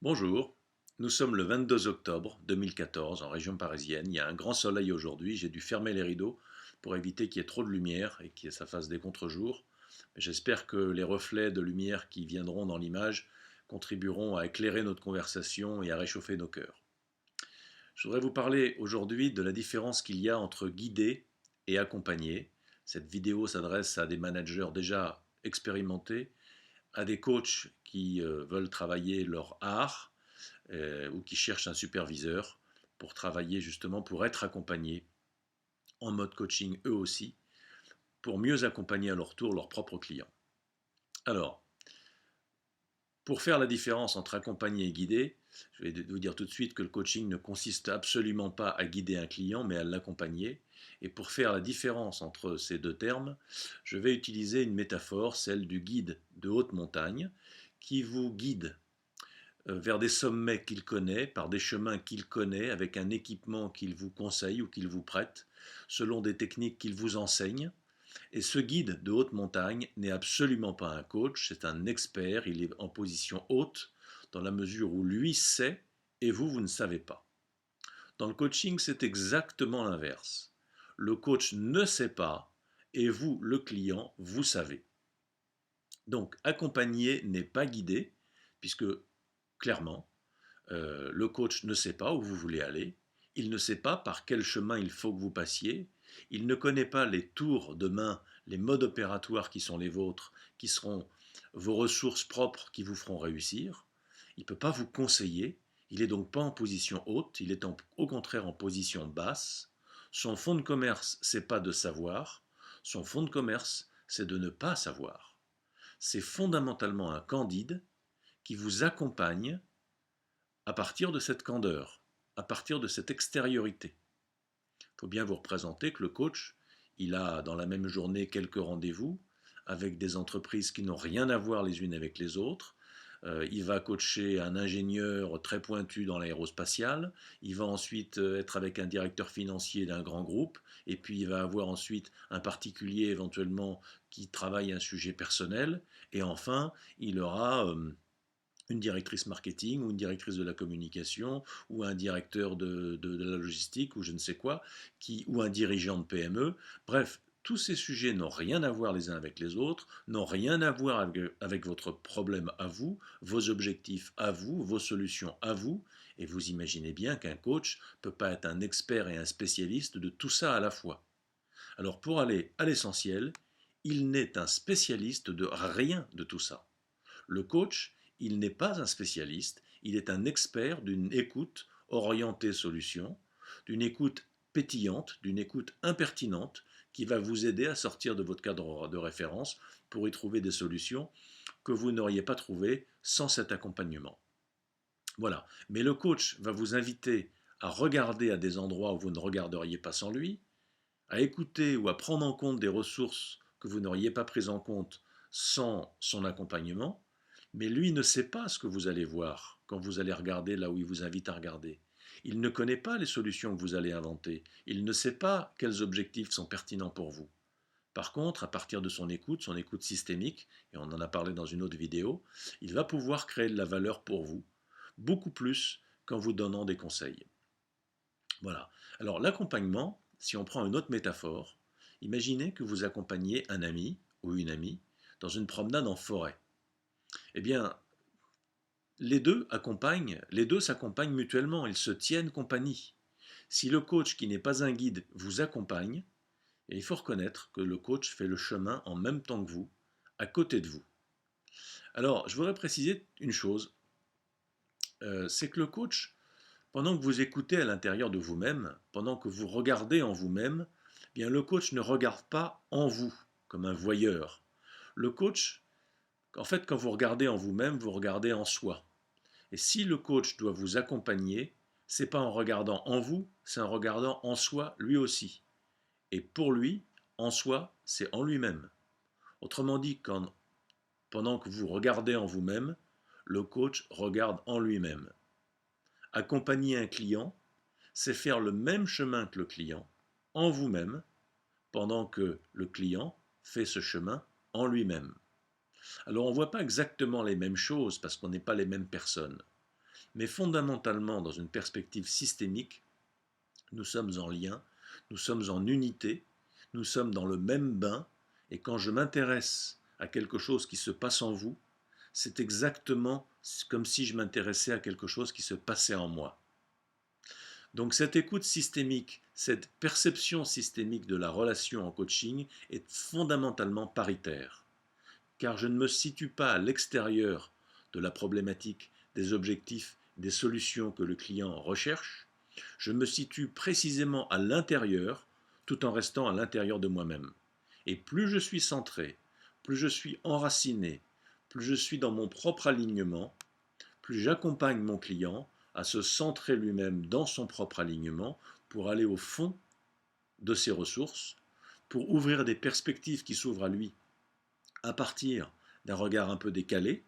Bonjour, nous sommes le 22 octobre 2014 en région parisienne. Il y a un grand soleil aujourd'hui. J'ai dû fermer les rideaux pour éviter qu'il y ait trop de lumière et que ça fasse des contre-jours. J'espère que les reflets de lumière qui viendront dans l'image contribueront à éclairer notre conversation et à réchauffer nos cœurs. Je voudrais vous parler aujourd'hui de la différence qu'il y a entre guider et accompagner. Cette vidéo s'adresse à des managers déjà expérimentés, à des coachs qui veulent travailler leur art ou qui cherchent un superviseur pour travailler justement, pour être accompagnés en mode coaching eux aussi, pour mieux accompagner à leur tour leurs propres clients. Alors, pour faire la différence entre accompagner et guider, je vais vous dire tout de suite que le coaching ne consiste absolument pas à guider un client, mais à l'accompagner. Et pour faire la différence entre ces deux termes, je vais utiliser une métaphore, celle du guide de haute montagne, qui vous guide vers des sommets qu'il connaît, par des chemins qu'il connaît, avec un équipement qu'il vous conseille ou qu'il vous prête, selon des techniques qu'il vous enseigne. Et ce guide de haute montagne n'est absolument pas un coach, c'est un expert, il est en position haute, dans la mesure où lui sait et vous, vous ne savez pas. Dans le coaching, c'est exactement l'inverse. Le coach ne sait pas et vous, le client, vous savez. Donc, accompagner n'est pas guider, puisque clairement, le coach ne sait pas où vous voulez aller, il ne sait pas par quel chemin il faut que vous passiez, il ne connaît pas les tours de main, les modes opératoires qui sont les vôtres, qui seront vos ressources propres qui vous feront réussir. Il ne peut pas vous conseiller, il n'est donc pas en position haute, il est au contraire en position basse. Son fonds de commerce, c'est pas de savoir, son fonds de commerce, c'est de ne pas savoir. C'est fondamentalement un candide qui vous accompagne à partir de cette candeur, à partir de cette extériorité. Il faut bien vous représenter que le coach, il a dans la même journée quelques rendez-vous avec des entreprises qui n'ont rien à voir les unes avec les autres. Il va coacher un ingénieur très pointu dans l'aérospatiale, il va ensuite être avec un directeur financier d'un grand groupe, et puis il va avoir ensuite un particulier éventuellement qui travaille un sujet personnel, et enfin il aura une directrice marketing ou une directrice de la communication ou un directeur de la logistique ou je ne sais quoi, ou un dirigeant de PME. Bref, tous ces sujets n'ont rien à voir les uns avec les autres, n'ont rien à voir avec votre problème à vous, vos objectifs à vous, vos solutions à vous. Et vous imaginez bien qu'un coach ne peut pas être un expert et un spécialiste de tout ça à la fois. Alors pour aller à l'essentiel, il n'est un spécialiste de rien de tout ça. Le coach, il n'est pas un spécialiste, il est un expert d'une écoute orientée solution, d'une écoute pétillante, d'une écoute impertinente qui va vous aider à sortir de votre cadre de référence pour y trouver des solutions que vous n'auriez pas trouvées sans cet accompagnement. Voilà. Mais le coach va vous inviter à regarder à des endroits où vous ne regarderiez pas sans lui, à écouter ou à prendre en compte des ressources que vous n'auriez pas prises en compte sans son accompagnement, mais lui ne sait pas ce que vous allez voir quand vous allez regarder là où il vous invite à regarder. Il ne connaît pas les solutions que vous allez inventer. Il ne sait pas quels objectifs sont pertinents pour vous. Par contre, à partir de son écoute systémique, et on en a parlé dans une autre vidéo, il va pouvoir créer de la valeur pour vous, beaucoup plus qu'en vous donnant des conseils. Voilà. Alors l'accompagnement, si on prend une autre métaphore, imaginez que vous accompagnez un ami ou une amie dans une promenade en forêt. Eh bien, les deux s'accompagnent mutuellement, ils se tiennent compagnie. Si le coach qui n'est pas un guide vous accompagne, il faut reconnaître que le coach fait le chemin en même temps que vous, à côté de vous. Alors, je voudrais préciser une chose, c'est que le coach, pendant que vous écoutez à l'intérieur de vous-même, pendant que vous regardez en vous-même, eh bien le coach ne regarde pas en vous comme un voyeur. Le coach, en fait, quand vous regardez en vous-même, vous regardez en soi. Et si le coach doit vous accompagner, c'est pas en regardant en vous, c'est en regardant en soi lui aussi. Et pour lui, en soi, c'est en lui-même. Autrement dit, pendant que vous regardez en vous-même, le coach regarde en lui-même. Accompagner un client, c'est faire le même chemin que le client en vous-même, pendant que le client fait ce chemin en lui-même. Alors on ne voit pas exactement les mêmes choses parce qu'on n'est pas les mêmes personnes. Mais fondamentalement, dans une perspective systémique, nous sommes en lien, nous sommes en unité, nous sommes dans le même bain, et quand je m'intéresse à quelque chose qui se passe en vous, c'est exactement comme si je m'intéressais à quelque chose qui se passait en moi. Donc cette écoute systémique, cette perception systémique de la relation en coaching est fondamentalement paritaire, car je ne me situe pas à l'extérieur de la problématique, des objectifs, des solutions que le client recherche, je me situe précisément à l'intérieur tout en restant à l'intérieur de moi-même. Et plus je suis centré, plus je suis enraciné, plus je suis dans mon propre alignement, plus j'accompagne mon client à se centrer lui-même dans son propre alignement pour aller au fond de ses ressources, pour ouvrir des perspectives qui s'ouvrent à lui à partir d'un regard un peu décalé.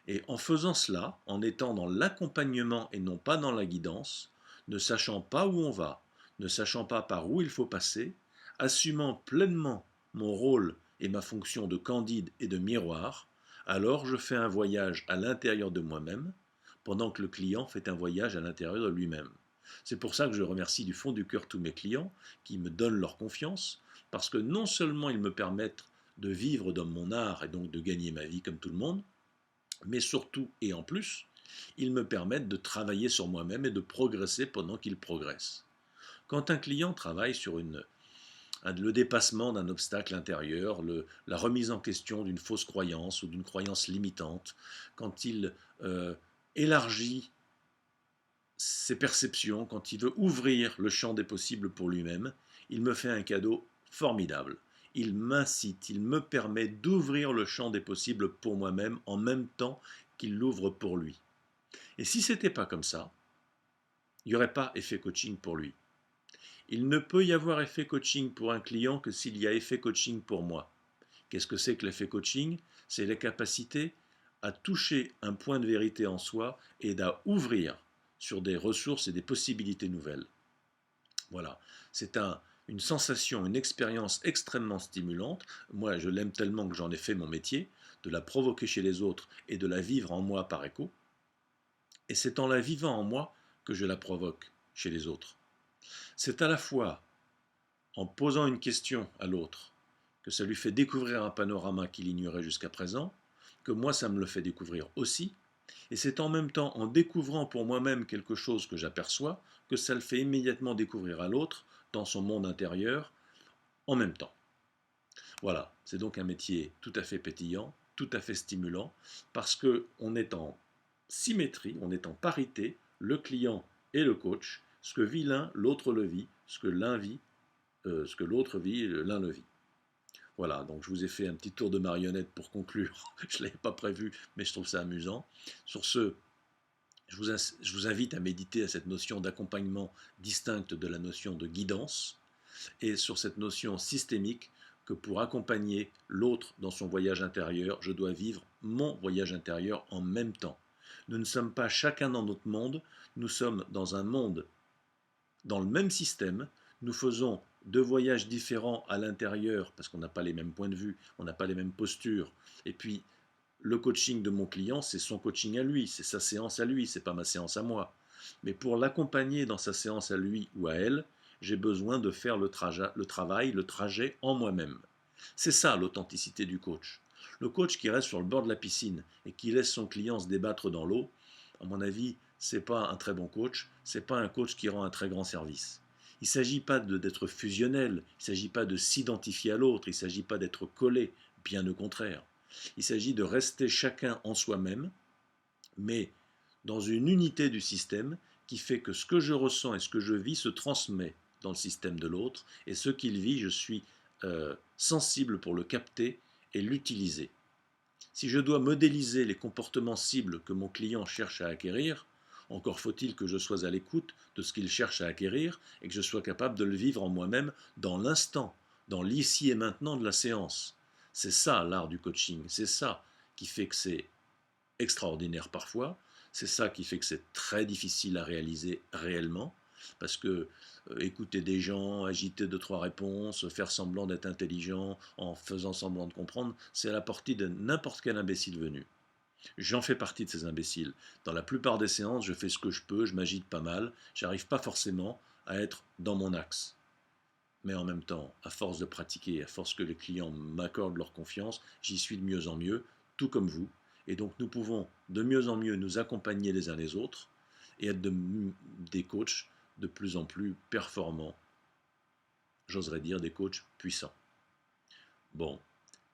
Et en faisant cela, en étant dans l'accompagnement et non pas dans la guidance, ne sachant pas où on va, ne sachant pas par où il faut passer, assumant pleinement mon rôle et ma fonction de candide et de miroir, alors je fais un voyage à l'intérieur de moi-même, pendant que le client fait un voyage à l'intérieur de lui-même. C'est pour ça que je remercie du fond du cœur tous mes clients qui me donnent leur confiance, parce que non seulement ils me permettent de vivre dans mon art et donc de gagner ma vie comme tout le monde, mais surtout et en plus, ils me permettent de travailler sur moi-même et de progresser pendant qu'ils progressent. Quand un client travaille sur le dépassement d'un obstacle intérieur, la remise en question d'une fausse croyance ou d'une croyance limitante, quand il élargit ses perceptions, quand il veut ouvrir le champ des possibles pour lui-même, il me fait un cadeau formidable. Il m'incite, il me permet d'ouvrir le champ des possibles pour moi-même en même temps qu'il l'ouvre pour lui. Et si ce n'était pas comme ça, il n'y aurait pas effet coaching pour lui. Il ne peut y avoir effet coaching pour un client que s'il y a effet coaching pour moi. Qu'est-ce que c'est que l'effet coaching? C'est la capacité à toucher un point de vérité en soi et d'ouvrir sur des ressources et des possibilités nouvelles. Voilà, c'est une sensation, une expérience extrêmement stimulante. Moi, je l'aime tellement que j'en ai fait mon métier, de la provoquer chez les autres et de la vivre en moi par écho. Et c'est en la vivant en moi que je la provoque chez les autres. C'est à la fois en posant une question à l'autre que ça lui fait découvrir un panorama qu'il ignorait jusqu'à présent, que moi ça me le fait découvrir aussi, et c'est en même temps en découvrant pour moi-même quelque chose que j'aperçois que ça le fait immédiatement découvrir à l'autre dans son monde intérieur en même temps. Voilà, c'est donc un métier tout à fait pétillant, tout à fait stimulant, parce qu'on est en symétrie, on est en parité, le client et le coach, ce que vit l'un, l'autre le vit, ce que l'un vit, ce que l'autre vit, l'un le vit. Voilà, donc je vous ai fait un petit tour de marionnette pour conclure. Je ne l'avais pas prévu, mais je trouve ça amusant. Sur ce, je vous invite à méditer à cette notion d'accompagnement distincte de la notion de guidance et sur cette notion systémique que pour accompagner l'autre dans son voyage intérieur, je dois vivre mon voyage intérieur en même temps. Nous ne sommes pas chacun dans notre monde, nous sommes dans un monde, dans le même système, nous faisons deux voyages différents à l'intérieur parce qu'on n'a pas les mêmes points de vue, on n'a pas les mêmes postures. Et puis, le coaching de mon client, c'est son coaching à lui, c'est sa séance à lui, c'est pas ma séance à moi. Mais pour l'accompagner dans sa séance à lui ou à elle, j'ai besoin de faire le travail, le trajet en moi-même. C'est ça l'authenticité du coach. Le coach qui reste sur le bord de la piscine et qui laisse son client se débattre dans l'eau, à mon avis, c'est pas un très bon coach, c'est pas un coach qui rend un très grand service. Il ne s'agit pas d'être fusionnel, il ne s'agit pas de s'identifier à l'autre, il ne s'agit pas d'être collé, bien au contraire. Il s'agit de rester chacun en soi-même, mais dans une unité du système qui fait que ce que je ressens et ce que je vis se transmet dans le système de l'autre, et ce qu'il vit, je suis sensible pour le capter et l'utiliser. Si je dois modéliser les comportements cibles que mon client cherche à acquérir, encore faut-il que je sois à l'écoute de ce qu'il cherche à acquérir et que je sois capable de le vivre en moi-même dans l'instant, dans l'ici et maintenant de la séance. C'est ça l'art du coaching, c'est ça qui fait que c'est extraordinaire parfois, c'est ça qui fait que c'est très difficile à réaliser réellement, parce que écouter des gens, agiter deux, trois réponses, faire semblant d'être intelligent en faisant semblant de comprendre, c'est à la portée de n'importe quel imbécile venu. J'en fais partie de ces imbéciles. Dans la plupart des séances, je fais ce que je peux, je m'agite pas mal, j'arrive pas forcément à être dans mon axe. Mais en même temps, à force de pratiquer, à force que les clients m'accordent leur confiance, j'y suis de mieux en mieux, tout comme vous. Et donc nous pouvons de mieux en mieux nous accompagner les uns les autres et être des coachs de plus en plus performants, j'oserais dire des coachs puissants. Bon,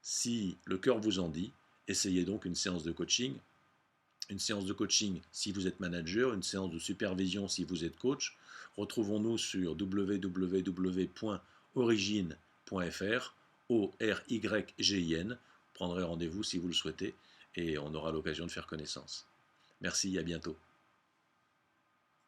si le cœur vous en dit, essayez donc une séance de coaching. Une séance de coaching si vous êtes manager, une séance de supervision si vous êtes coach. Retrouvons-nous sur www.origine.fr, ORYGIN. Prendrez rendez-vous si vous le souhaitez et on aura l'occasion de faire connaissance. Merci, à bientôt.